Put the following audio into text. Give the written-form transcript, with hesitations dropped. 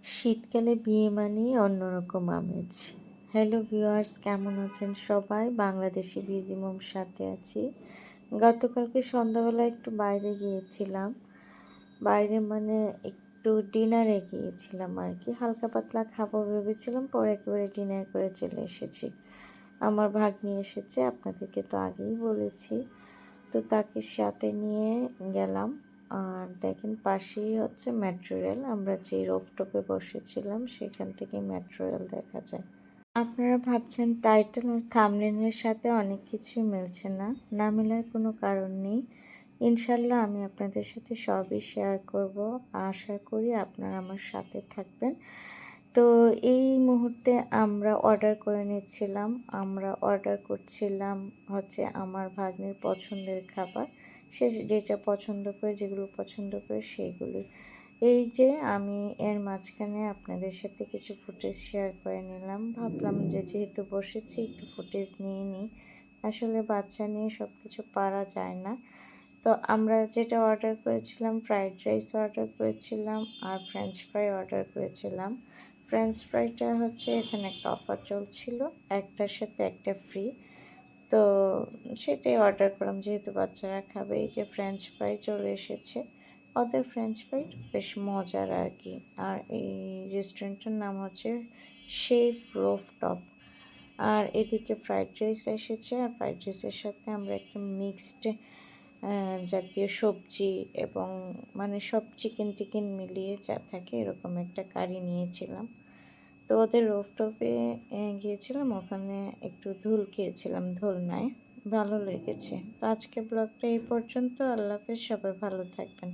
শীতকালে বিয়ে মানেই অন্যরকম আমেজ। হ্যালো ভিউয়ার্স, কেমন আছেন সবাই? বাংলাদেশি বিজি মম সাথে আছি। গতকালকে সন্ধ্যাবেলা একটু বাইরে গিয়েছিলাম। বাইরে মানে একটু ডিনারে গিয়েছিলাম আরকি। হালকা পাতলা খাবো ভেবেছিলাম, পরে একেবারে ডিনার করে চলে এসেছি। আমার ভাগ্নি এসেছে, আপনাদেরকে তো আগেই বলেছি। তো তাকে সাথে নিয়ে গেলাম। আর দেখেন পাশেই হচ্ছে মেট্রো রেল। আমরা যে রোফটপে বসেছিলাম সেখান থেকে মেট্রো রেল দেখা যায়। আপনারা ভাবছেন টাইটেল আর থাম্বনেইলের সাথে অনেক কিছুই মিলছে না। না মেলার কোনো কারণ নেই। ইনশাল্লাহ আমি আপনাদের সাথে সবই শেয়ার করব। আশা করি আপনারা আমার সাথে থাকবেন। তো এই মুহূর্তে আমরা অর্ডার করে নিচ্ছিলাম। আমরা অর্ডার করছিলাম হচ্ছে আমার ভাগ্নির পছন্দের খাবার। সে যেটা পছন্দ করে, যেগুলো পছন্দ করে সেইগুলোই। এই যে আমি এর মাঝখানে আপনাদের সাথে কিছু ফুটেজ শেয়ার করে নিলাম। ভাবলাম যে যেহেতু বসেছি একটু ফুটেজ নিয়ে নিই। আসলে বাচ্চা নিয়ে সব কিছু পারা যায় না। তো আমরা যেটা অর্ডার করেছিলাম, ফ্রাইড রাইস অর্ডার করেছিলাম আর ফ্রেঞ্চ ফ্রাই অর্ডার করেছিলাম। ফ্রেঞ্চ ফ্রাইটা হচ্ছে এখানে একটা অফার চলছিল, একটার সাথে একটা ফ্রি। তো সেটাই অর্ডার করলাম, যেহেতু বাচ্চারা খাবে। এই যে ফ্রেঞ্চ ফ্রাই চলে এসেছে। ওদের ফ্রেঞ্চ ফ্রাই বেশ মজার আর কি। আর এই রেস্টুরেন্টের নাম হচ্ছে শেফ রোফটপ। আর এদিকে ফ্রাইড রাইস এসেছে, আর ফ্রাইড রাইসের সাথে আমরা একটা মিক্সড জাতীয় সবজি এবং মানে সব চিকেন টিকেন মিলিয়ে যা থাকে এরকম একটা কারি নিয়েছিলাম। তো ওদের রোফটপে গিয়েছিলাম, ওখানে একটু ধুল খেয়েছিলাম দোলনায়, ভালো লেগেছে। তো আজকে ব্লগটা এই পর্যন্ত। আল্লাহ হাফেজ, সবাই ভালো থাকবেন।